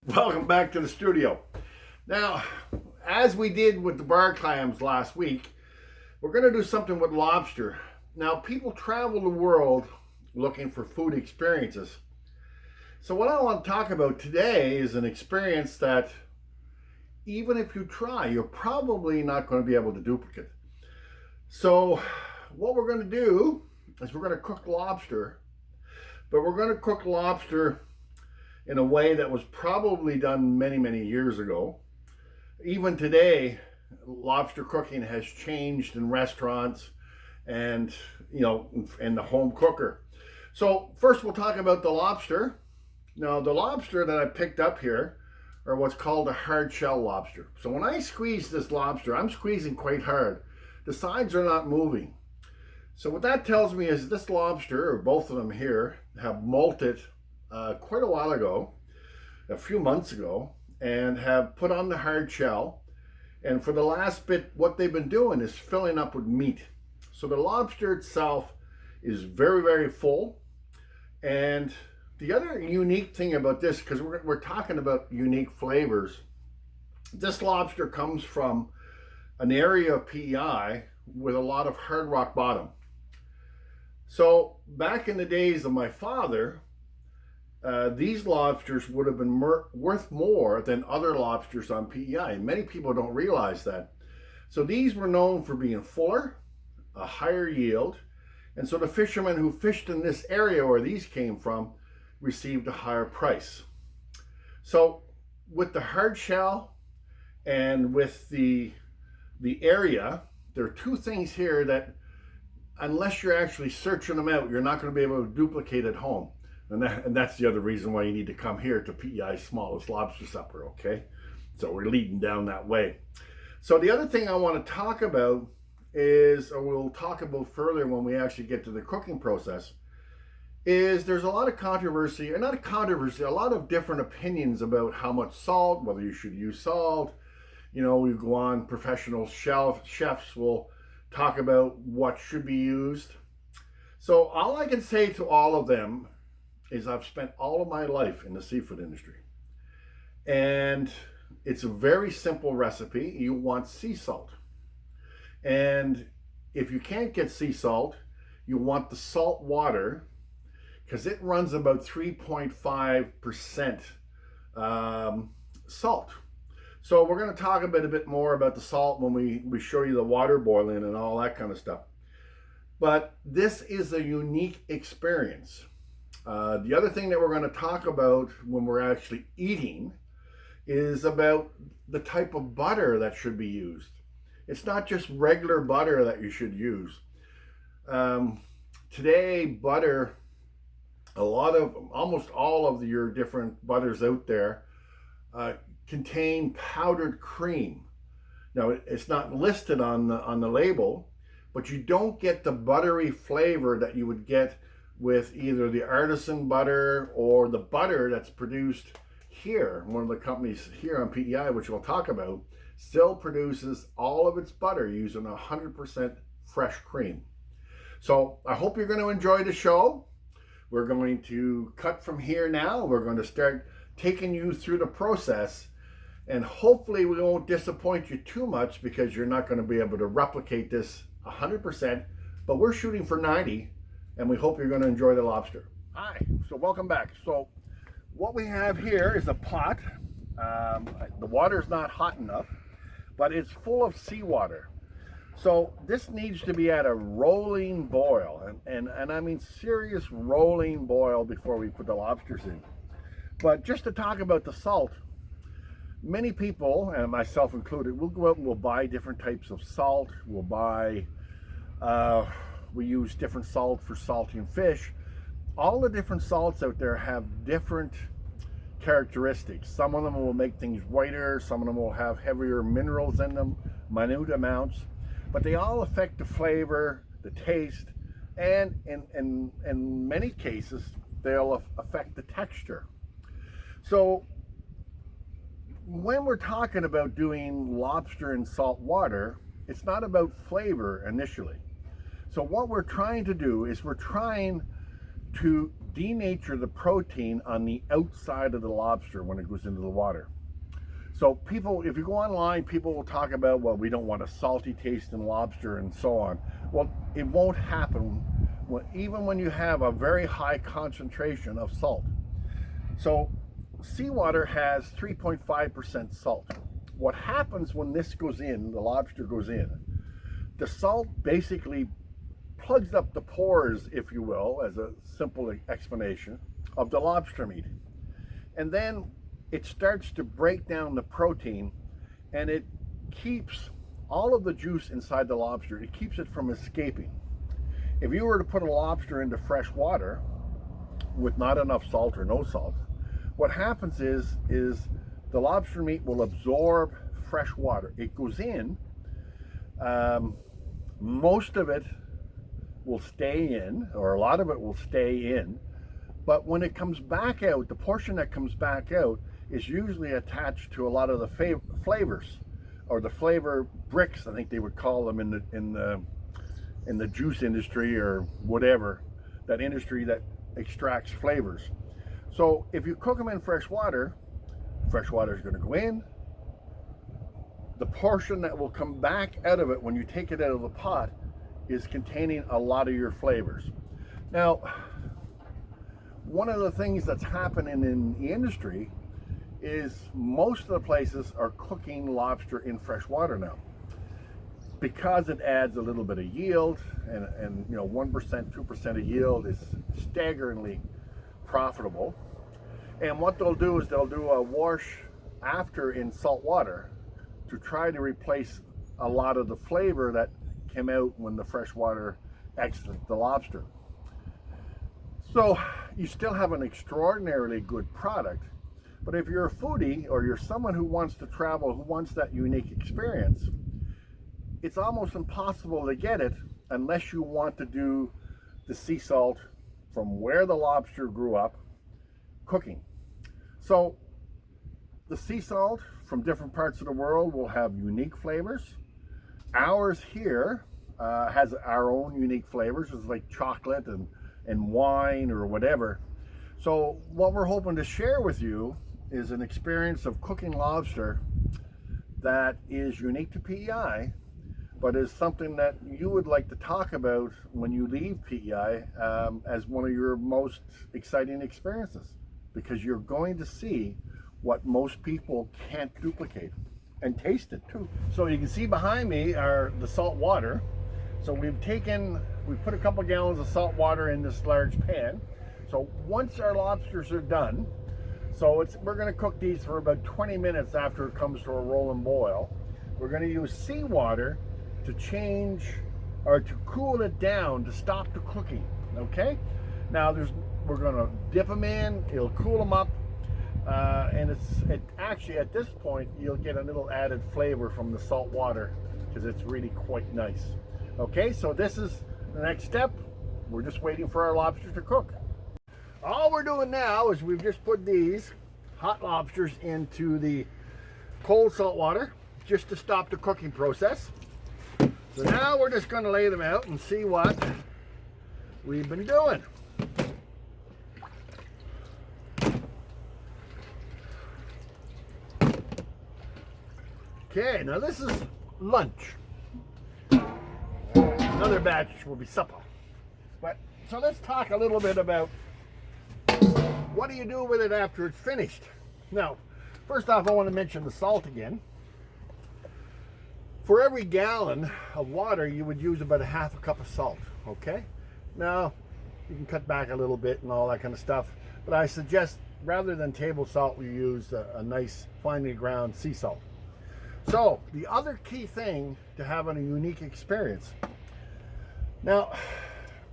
Welcome back to the studio. Now, as we did with the bar clams last week, we're going to do something with lobster. Now, people travel the world looking for food experiences. So, what I want to talk about today is an experience that even if you try, you're probably not going to be able to duplicate. So, what we're going to do is we're going to cook lobster, but we're going to cook lobster in a way that was probably done many, many years ago. Even today, lobster cooking has changed in restaurants and, in the home cooker. So first we'll talk about the lobster. Now the lobster that I picked up here are what's called a hard shell lobster. So when I squeeze this lobster, I'm squeezing quite hard. The sides are not moving. So what that tells me is this lobster, or both of them here, have molted quite a while ago, a few months ago, and have put on the hard shell. And for the last bit, what they've been doing is filling up with meat. So the lobster itself is very, very full. And the other unique thing about this, because we're talking about unique flavors, this lobster comes from an area of PEI with a lot of hard rock bottom. So back in the days of my father, these lobsters would have been worth more than other lobsters on PEI. Many people don't realize that. So these were known for being fuller, a higher yield, and so the fishermen who fished in this area where these came from received a higher price. So with the hard shell and with the area, there are two things here that unless you're actually searching them out, you're not going to be able to duplicate at home. And that's the other reason why you need to come here to PEI's Smallest Lobster Supper, okay? So we're leading down that way. So the other thing I want to talk about is, or we'll talk about further when we actually get to the cooking process, is there's a lot of controversy, or not a controversy, a lot of different opinions about how much salt, whether you should use salt. You know, we go on, professional chefs will talk about what should be used. So all I can say to all of them is I've spent all of my life in the seafood industry. And it's a very simple recipe. You want sea salt. And if you can't get sea salt, you want the salt water, because it runs about 3.5% salt. So we're going to talk a bit more about the salt when we show you the water boiling and all that kind of stuff. But this is a unique experience. The other thing that we're going to talk about when we're actually eating is about the type of butter that should be used. It's not just regular butter that you should use. Today, butter, almost all of your different butters out there contain powdered cream. Now, it's not listed on the label, but you don't get the buttery flavor that you would get with either the artisan butter or the butter that's produced here. One of the companies here on PEI, which we'll talk about, still produces all of its butter using 100% fresh cream. So I hope you're going to enjoy the show. We're going to cut from here now. We're going to start taking you through the process, and hopefully we won't disappoint you too much because you're not going to be able to replicate this 100%, but we're shooting for 90. And we hope you're going to enjoy the lobster. Hi, so welcome back. So what we have here is a pot. The water is not hot enough, but it's full of seawater. So this needs to be at a rolling boil, and I mean serious rolling boil before we put the lobsters in. But just to talk about the salt, many people, and myself included, we'll go out and we'll buy different types of salt. We'll buy we use different salt for salting fish. All the different salts out there have different characteristics. Some of them will make things whiter, some of them will have heavier minerals in them, minute amounts, but they all affect the flavor, the taste, and in many cases, they'll affect the texture. So when we're talking about doing lobster in salt water, it's not about flavor initially. So what we're trying to do is we're trying to denature the protein on the outside of the lobster when it goes into the water. So people, if you go online, people will talk about, well, we don't want a salty taste in lobster and so on. Well, it won't happen even when you have a very high concentration of salt. So seawater has 3.5% salt. What happens when this goes in, the lobster goes in, the salt basically plugs up the pores, if you will, as a simple explanation, of the lobster meat. And then it starts to break down the protein, and it keeps all of the juice inside the lobster. It keeps it from escaping. If you were to put a lobster into fresh water with not enough salt or no salt, what happens is the lobster meat will absorb fresh water. It goes in, most of it will stay in, or a lot of it will stay in, but when it comes back out, the portion that comes back out is usually attached to a lot of the flavors, or the flavor bricks, I think they would call them in the juice industry, or whatever, that industry that extracts flavors. So if you cook them in fresh water is going to go in. The portion that will come back out of it when you take it out of the pot is containing a lot of your flavors. Now, one of the things that's happening in the industry is most of the places are cooking lobster in fresh water now, because it adds a little bit of yield, and 1%, 2% of yield is staggeringly profitable. And what they'll do is they'll do a wash after in salt water to try to replace a lot of the flavor that came out when the fresh water exited the lobster. So you still have an extraordinarily good product, but if you're a foodie, or you're someone who wants to travel, who wants that unique experience, it's almost impossible to get it unless you want to do the sea salt from where the lobster grew up cooking. So the sea salt from different parts of the world will have unique flavors. Ours here has our own unique flavors. It's like chocolate and wine or whatever. So what we're hoping to share with you is an experience of cooking lobster that is unique to PEI, but is something that you would like to talk about when you leave PEI as one of your most exciting experiences, because you're going to see what most people can't duplicate, and taste it too. So you can see behind me are the salt water. So we put a couple gallons of salt water in this large pan. So once our lobsters are done, we're going to cook these for about 20 minutes after it comes to a rolling boil. We're going to use seawater to change, or to cool it down, to stop the cooking. Okay, now we're going to dip them in, it'll cool them up, and actually at this point you'll get a little added flavor from the salt water, because it's really quite nice. Okay, so this is the next step. We're just waiting for our lobsters to cook. All we're doing now is we've just put these hot lobsters into the cold salt water just to stop the cooking process. So now we're just going to lay them out and see what we've been doing. Okay, now this is lunch. Another batch will be supper. So let's talk a little bit about what do you do with it after it's finished. Now, first off, I want to mention the salt again. For every gallon of water, you would use about a half a cup of salt, okay? Now, you can cut back a little bit and all that kind of stuff, but I suggest rather than table salt, we use a nice finely ground sea salt. So, the other key thing to having a unique experience. Now,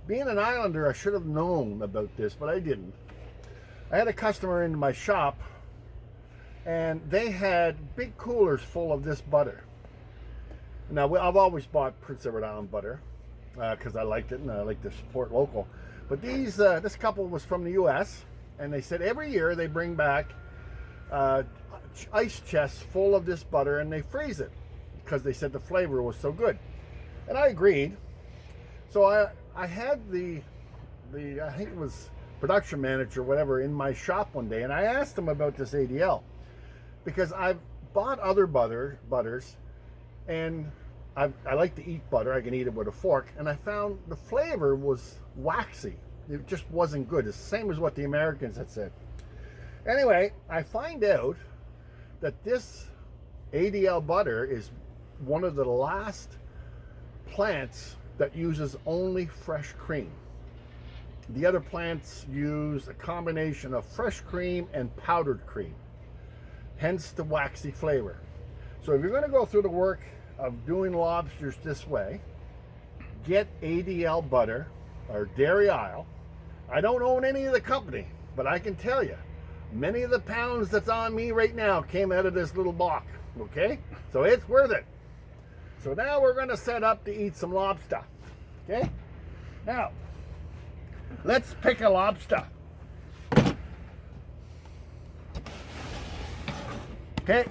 being an islander, I should have known about this, but I didn't. I had a customer in my shop, and they had big coolers full of this butter. Now, I've always bought Prince Edward Island butter because I liked it and I like to support local. But this couple was from the U.S., and they said every year they bring back ice chests full of this butter, and they freeze it because they said the flavor was so good. And I agreed. So I had I think it was production manager, whatever, in my shop one day, and I asked him about this ADL because I've bought other butters, and I like to eat butter. I can eat it with a fork, and I found the flavor was waxy. It just wasn't good. It's the same as what the Americans had said. Anyway, I find out that this ADL butter is one of the last plants that uses only fresh cream. The other plants use a combination of fresh cream and powdered cream, hence the waxy flavor. So if you're going to go through the work of doing lobsters this way, get ADL butter or Dairy Isle. I don't own any of the company, but I can tell you, many of the pounds that's on me right now came out of this little block, okay? So it's worth it. So now we're going to set up to eat some lobster, okay? Now, let's pick a lobster. Okay,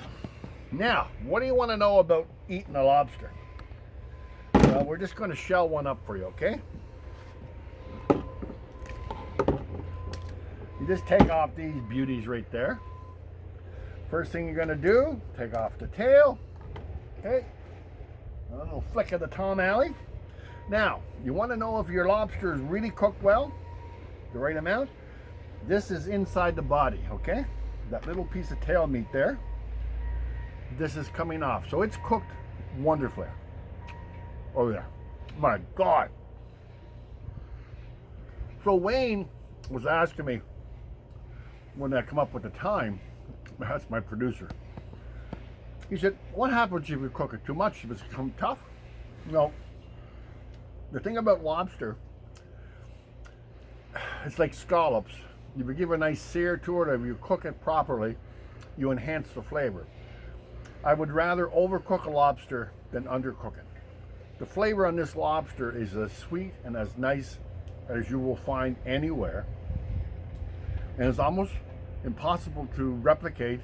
now, what do you want to know about eating a lobster? Well, we're just going to shell one up for you, okay? You just take off these beauties right there. First thing you're going to do, take off the tail. Okay, a little flick of the Tom Alley. Now, you want to know if your lobster is really cooked well, the right amount. This is inside the body, okay? That little piece of tail meat there. This is coming off, so it's cooked wonderfully. Oh yeah, my God. So Wayne was asking me when I come up with the time, that's my producer. He said, what happens if you cook it too much? Does it become tough? No. The thing about lobster, it's like scallops. If you give a nice sear to it, or if you cook it properly, you enhance the flavor. I would rather overcook a lobster than undercook it. The flavor on this lobster is as sweet and as nice as you will find anywhere. And it's almost impossible to replicate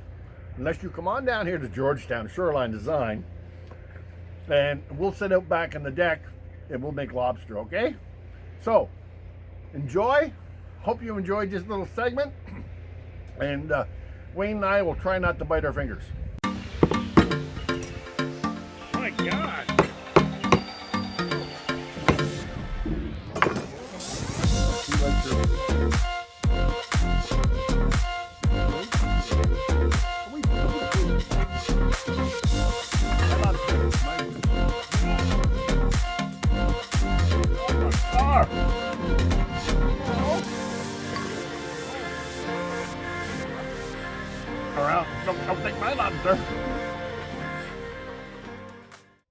unless you come on down here to Georgetown Shoreline Design, and we'll sit out back in the deck and we'll make lobster, okay? So, enjoy. Hope you enjoyed this little segment. And Wayne and I will try not to bite our fingers. My God. Around, don't take my lobster.